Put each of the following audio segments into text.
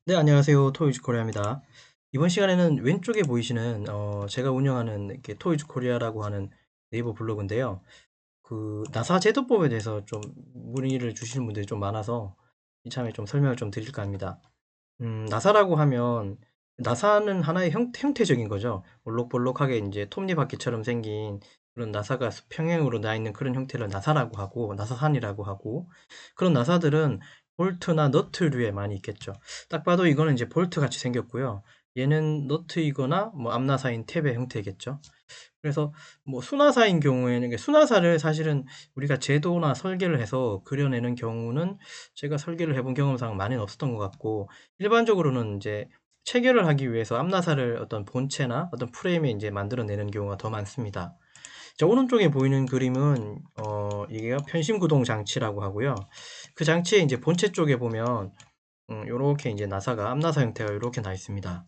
네, 안녕하세요. 토이즈 코리아입니다. 이번 시간에는 왼쪽에 보이시는 제가 운영하는 이렇게 토이즈 코리아라고 하는 네이버 블로그인데요. 그 나사 제도법에 대해서 좀 문의를 주시는 분들이 좀 많아서 이참에 좀 설명을 좀 드릴까 합니다. 나사라고 하면 나사는 하나의 형태적인 거죠. 볼록볼록하게 이제 톱니바퀴처럼 생긴 그런 나사가 평행으로 나 있는 그런 형태를 나사라고 하고 나사산이라고 하고 그런 나사들은 볼트나 너트류에 많이 있겠죠. 딱 봐도 이거는 이제 볼트 같이 생겼고요. 얘는 너트이거나 뭐 암나사인 탭의 형태겠죠. 그래서 뭐 순화사인 경우에는 순화사를 사실은 우리가 제도나 설계를 해서 그려내는 경우는 제가 설계를 해본 경험상 많이는 없었던 것 같고, 일반적으로는 이제 체결을 하기 위해서 암나사를 어떤 본체나 어떤 프레임에 이제 만들어내는 경우가 더 많습니다. 자, 오른쪽에 보이는 그림은 이게 편심 구동 장치라고 하고요. 그 장치의 이제 본체 쪽에 보면 요렇게 이제 나사가 암나사 형태가 요렇게 나 있습니다.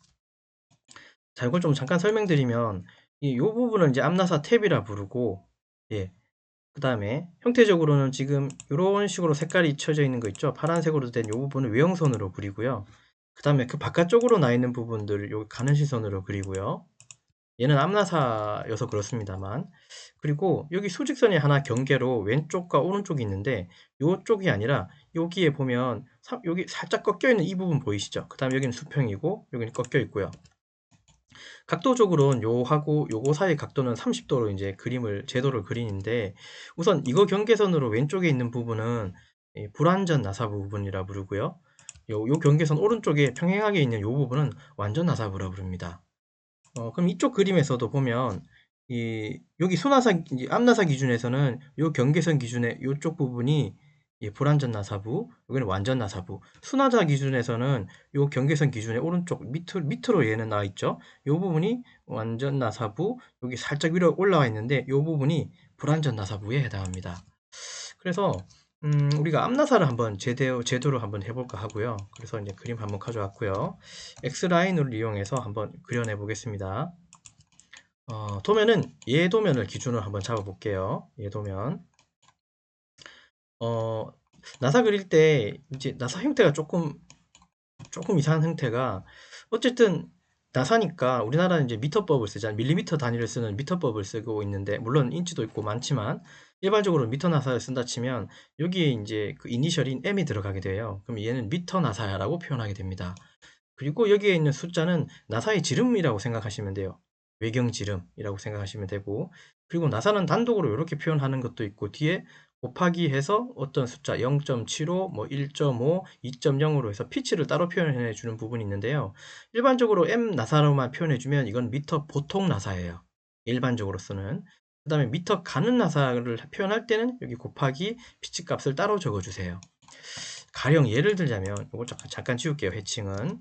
자, 이걸 좀 잠깐 설명드리면 요 부분을 이제 암나사 탭이라 부르고, 예. 그다음에 형태적으로는 지금 요런 식으로 색깔이 쳐져 있는 거 있죠? 파란색으로 된 요 부분을 외형선으로 그리고요. 그다음에 그 바깥쪽으로 나 있는 부분들을 요 가는 시선으로 그리고요. 얘는 암나사여서 그렇습니다만. 그리고 여기 수직선이 하나 경계로 왼쪽과 오른쪽이 있는데 요쪽이 아니라 여기에 보면 여기 살짝 꺾여 있는 이 부분 보이시죠? 그다음에 여기는 수평이고 여기는 꺾여 있고요. 각도적으로는 요하고 요거 사이 각도는 30도로 이제 제도를 그리는데, 우선 이거 경계선으로 왼쪽에 있는 부분은 불완전 나사 부분이라 부르고요. 요 경계선 오른쪽에 평행하게 있는 요 부분은 완전 나사부라 부릅니다. 그럼 이쪽 그림에서도 보면 여기 이제 앞나사 기준에서는 요 경계선 기준의 요쪽 부분이 불완전 나사부, 여기는 완전 나사부. 순하자 기준에서는 요 경계선 기준의 오른쪽 밑으로 얘는 나와 있죠. 요 부분이 완전 나사부, 여기 살짝 위로 올라와 있는데 요 부분이 불완전 나사부에 해당합니다. 그래서 우리가 앞나사를 한번 제도로 한번 해볼까 하고요. 그래서 이제 그림 한번 가져왔고요. X라인을 이용해서 한번 그려내 보겠습니다. 도면은 얘 도면을 기준으로 한번 잡아 볼게요. 얘 도면. 어, 나사 그릴 때 이제 나사 형태가 조금 이상한 형태가, 어쨌든 나사니까 우리나라는 이제 미터법을 쓰잖아요. 밀리미터 단위를 쓰는 미터법을 쓰고 있는데, 물론 인치도 있고 많지만 일반적으로 미터 나사를 쓴다 치면 여기에 이제 그 이니셜인 M이 들어가게 돼요. 그럼 얘는 미터 나사라고 표현하게 됩니다. 그리고 여기에 있는 숫자는 나사의 지름이라고 생각하시면 돼요. 외경 지름이라고 생각하시면 되고, 그리고 나사는 단독으로 이렇게 표현하는 것도 있고, 뒤에 곱하기 해서 어떤 숫자 0.75, 뭐 1.5, 2.0으로 해서 피치를 따로 표현해 주는 부분이 있는데요. 일반적으로 M 나사로만 표현해 주면 이건 미터 보통 나사예요. 일반적으로 쓰는. 그 다음에 미터 가는 나사를 표현할 때는 여기 곱하기 피치 값을 따로 적어 주세요. 가령 예를 들자면 이걸 잠깐 지울게요. 해칭은.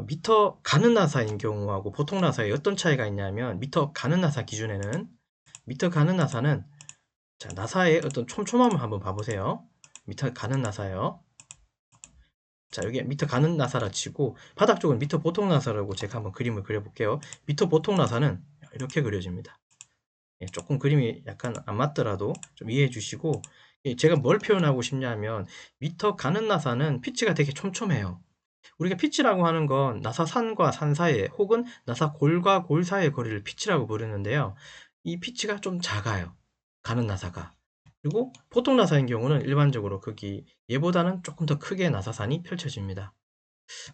미터 가는 나사인 경우하고 보통 나사에 어떤 차이가 있냐면, 미터 가는 나사는, 자, 나사의 어떤 촘촘함을 한번 봐보세요. 미터 가는 나사요. 자, 여기 미터 가는 나사라 치고 바닥 쪽은 미터 보통 나사라고 제가 한번 그림을 그려볼게요. 미터 보통 나사는 이렇게 그려집니다. 예, 조금 그림이 약간 안 맞더라도 좀 이해해 주시고, 제가 뭘 표현하고 싶냐면 미터 가는 나사는 피치가 되게 촘촘해요. 우리가 피치라고 하는 건 나사산과 산 사이에, 혹은 나사골과 골 사이의 거리를 피치라고 부르는데요. 이 피치가 좀 작아요. 가는 나사가. 그리고 보통 나사인 경우는 일반적으로 거기 얘보다는 조금 더 크게 나사산이 펼쳐집니다.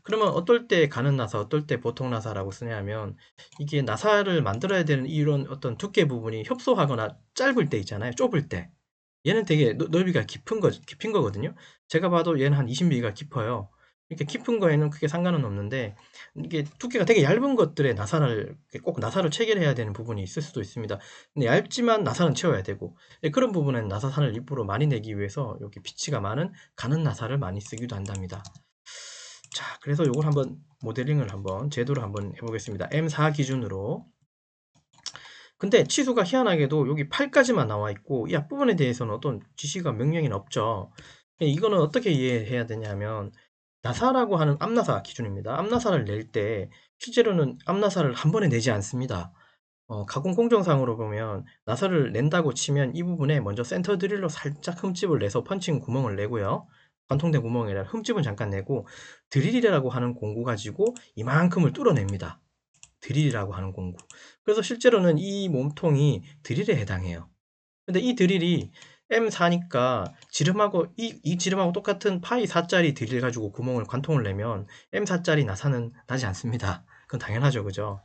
그러면 어떨 때 가는 나사, 어떨 때 보통 나사라고 쓰냐면, 이게 나사를 만들어야 되는 이런 어떤 두께 부분이 협소하거나 짧을 때 있잖아요. 좁을 때. 얘는 되게 넓이가 깊은 거거든요. 제가 봐도 얘는 한 20mm가 깊어요. 이렇게 깊은 거에는 크게 상관은 없는데, 이게 두께가 되게 얇은 것들에 꼭 나사를 체결해야 되는 부분이 있을 수도 있습니다. 근데 얇지만 나사는 채워야 되고, 그런 부분엔 나사산을 일부러 많이 내기 위해서 여기 피치가 많은 가는 나사를 많이 쓰기도 한답니다. 자, 그래서 요걸 한번 모델링을 한번 제도를 한번 해보겠습니다. M4 기준으로. 근데 치수가 희한하게도 여기 8까지만 나와 있고 이 앞부분에 대해서는 어떤 지시가 명령이 없죠. 이거는 어떻게 이해해야 되냐면, 나사라고 하는 앞나사 기준입니다. 앞나사를 낼 때 실제로는 앞나사를 한 번에 내지 않습니다. 가공 공정상으로 보면 나사를 낸다고 치면 이 부분에 먼저 센터 드릴로 살짝 흠집을 내서 펀칭 구멍을 내고요. 관통된 구멍이라 흠집은 잠깐 내고 드릴이라고 하는 공구 가지고 이만큼을 뚫어냅니다. 드릴이라고 하는 공구. 그래서 실제로는 이 몸통이 드릴에 해당해요. 근데 이 드릴이 M4니까 지름하고 이 지름하고 똑같은 파이 4짜리 드릴 가지고 구멍을 관통을 내면 M4짜리 나사는 나지 않습니다. 그건 당연하죠, 그죠?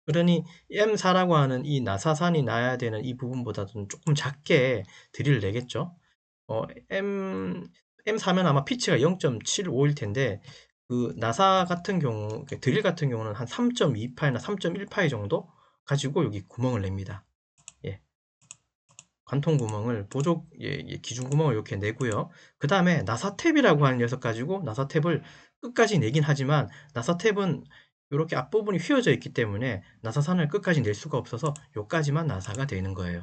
그러니 M4라고 하는 이 나사산이 나야 되는 이 부분보다는 조금 작게 드릴을 내겠죠. 어, M M4면 아마 피치가 0.75일 텐데 그 나사 같은 경우 드릴 같은 경우는 한 3.2파이나 3.1파이 정도 가지고 여기 구멍을 냅니다. 예. 관통 구멍을 기준 구멍을 이렇게 내고요. 그 다음에 나사 탭이라고 하는 녀석 가지고 나사 탭을 끝까지 내긴 하지만 나사 탭은 이렇게 앞부분이 휘어져 있기 때문에 나사산을 끝까지 낼 수가 없어서 요까지만 나사가 되는 거예요.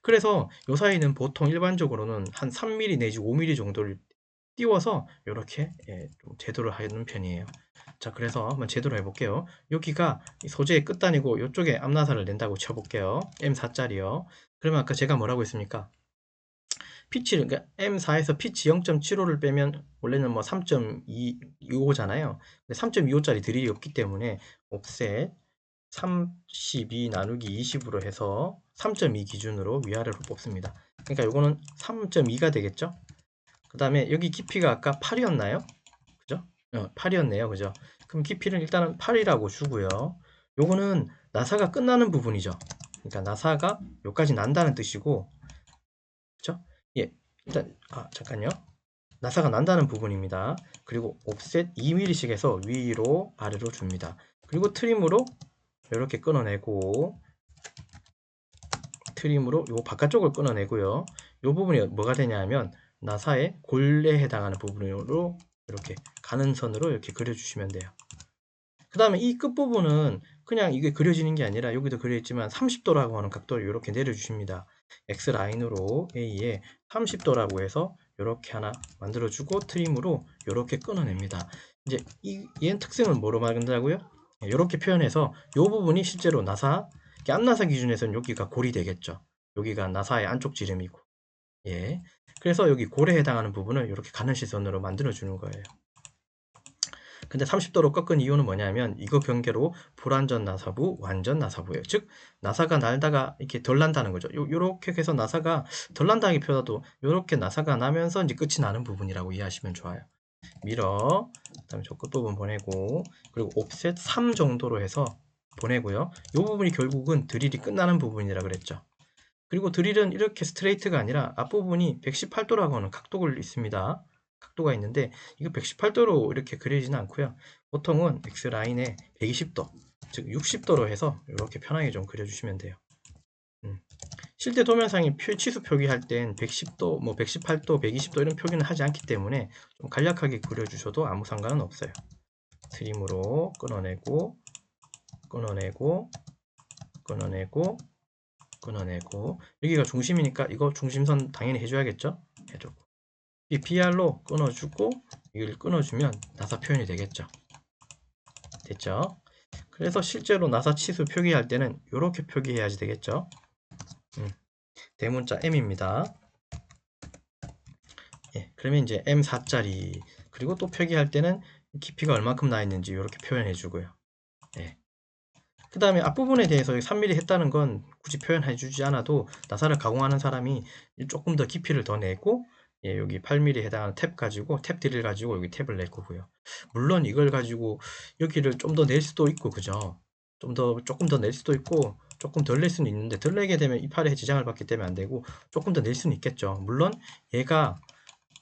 그래서 요 사이는 보통 일반적으로는 한 3mm 내지 5mm 정도를 띄워서 이렇게 좀 제도를 하는 편이에요. 자, 그래서 한번 제도를 해볼게요. 여기가 소재의 끝단이고 이쪽에 앞나사를 낸다고 쳐볼게요. M4짜리요. 그러면 아까 제가 뭐라고 했습니까? 피치를, 그러니까 M4에서 피치 0.75를 빼면 원래는 뭐 3.25잖아요. 3.25짜리 드릴이 없기 때문에 옵셋 32 나누기 20으로 해서 3.2 기준으로 위아래로 뽑습니다. 그러니까 요거는 3.2가 되겠죠? 그 다음에 여기 깊이가 아까 8이었나요? 그죠? 8이었네요. 그죠? 그럼 깊이는 일단은 8이라고 주고요. 요거는 나사가 끝나는 부분이죠. 그러니까 나사가 여기까지 난다는 뜻이고, 그죠? 예, 일단, 잠깐요. 나사가 난다는 부분입니다. 그리고 옵셋 2mm씩 해서 위로 아래로 줍니다. 그리고 트림으로 이렇게 끊어내고, 트림으로 요 바깥쪽을 끊어내고요. 요 부분이 뭐가 되냐 하면 나사의 골에 해당하는 부분으로 이렇게 가는 선으로 이렇게 그려주시면 돼요. 그 다음에 이 끝부분은 그냥 이게 그려지는 게 아니라 여기도 그려있지만 30도라고 하는 각도를 이렇게 내려주십니다. X라인으로 A에 30도라고 해서 이렇게 하나 만들어주고 트림으로 이렇게 끊어냅니다. 이제 얘는 특징을 뭐로 만든다고요? 이렇게 표현해서 이 부분이 실제로 나사, 앞나사 기준에서는 여기가 골이 되겠죠. 여기가 나사의 안쪽 지름이고. 예. 그래서 여기 골에 해당하는 부분을 이렇게 가는 시선으로 만들어주는 거예요. 근데 30도로 꺾은 이유는 뭐냐면 이거 경계로 불완전 나사부, 완전 나사부예요. 즉 나사가 날다가 이렇게 덜 난다는 거죠. 요렇게 해서 나사가 덜 난다기보다도 요렇게 나사가 나면서 이제 끝이 나는 부분이라고 이해하시면 좋아요. 밀어, 그다음에 저 끝부분 보내고, 그리고 옵셋 3 정도로 해서 보내고요. 요 부분이 결국은 드릴이 끝나는 부분이라 그랬죠. 그리고 드릴은 이렇게 스트레이트가 아니라 앞부분이 118도라고 하는 각도가 있습니다. 각도가 있는데 이거 118도로 이렇게 그려지는 않고요. 보통은 X라인에 120도, 즉 60도로 해서 이렇게 편하게 좀 그려주시면 돼요. 실제 도면상의 치수 표기할 땐 110도, 뭐 118도, 120도 이런 표기는 하지 않기 때문에 좀 간략하게 그려주셔도 아무 상관은 없어요. 트림으로 끊어내고, 끊어내고, 끊어내고, 끊어내고, 여기가 중심이니까 이거 중심선 당연히 해줘야겠죠? 해주고, 이 BR로 끊어주고 이걸 끊어주면 나사 표현이 되겠죠. 됐죠? 그래서 실제로 나사 치수 표기할 때는 이렇게 표기해야지 되겠죠. 대문자 M입니다. 예, 그러면 이제 M4짜리, 그리고 또 표기할 때는 깊이가 얼만큼 나 있는지 이렇게 표현해 주고요. 예. 그 다음에 앞부분에 대해서 3mm 했다는 건 굳이 표현해 주지 않아도 나사를 가공하는 사람이 조금 더 깊이를 더 내고, 예, 여기 8mm 해당하는 탭 가지고, 탭 드릴 가지고 여기 탭을 낼 거고요. 물론 이걸 가지고 여기를 좀 더 낼 수도 있고, 그죠? 조금 더 낼 수도 있고, 조금 덜 낼 수는 있는데, 덜 내게 되면 이팔에 지장을 받기 때문에 안 되고, 조금 더 낼 수는 있겠죠. 물론 얘가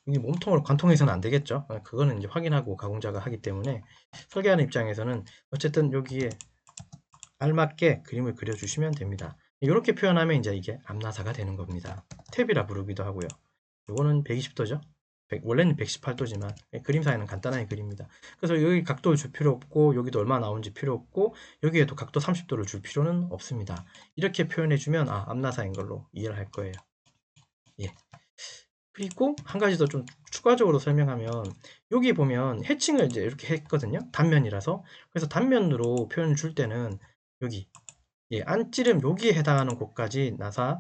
여기 몸통을 관통해서는 안 되겠죠. 그거는 이제 확인하고 가공자가 하기 때문에, 설계하는 입장에서는 어쨌든 여기에 알맞게 그림을 그려주시면 됩니다. 이렇게 표현하면 이제 이게 앞나사가 되는 겁니다. 탭이라 부르기도 하고요. 이거는 120도죠. 원래는 118도지만 그림상에는 간단하게 그립니다. 그래서 여기 각도를 줄 필요 없고, 여기도 얼마 나오는지 필요 없고, 여기에도 각도 30도를 줄 필요는 없습니다. 이렇게 표현해주면 앞나사인 걸로 이해를 할 거예요. 예. 그리고 한 가지 더 좀 추가적으로 설명하면, 여기 보면 해칭을 이제 이렇게 했거든요. 단면이라서. 그래서 단면으로 표현을 줄 때는 여기, 예, 안찌름 여기에 해당하는 곳까지 나사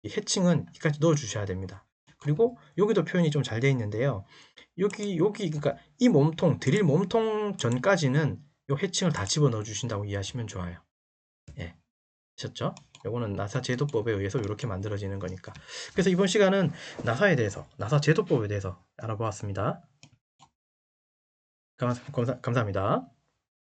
해칭은 여기까지 넣어 주셔야 됩니다. 그리고 여기도 표현이 좀 잘 되어 있는데요. 여기 그러니까 이 몸통, 드릴 몸통 전까지는 요 해칭을 다 집어넣어 주신다고 이해하시면 좋아요. 예. 아셨죠? 요거는 나사 제도법에 의해서 이렇게 만들어지는 거니까. 그래서 이번 시간은 나사에 대해서, 나사 제도법에 대해서 알아보았습니다. 감사합니다.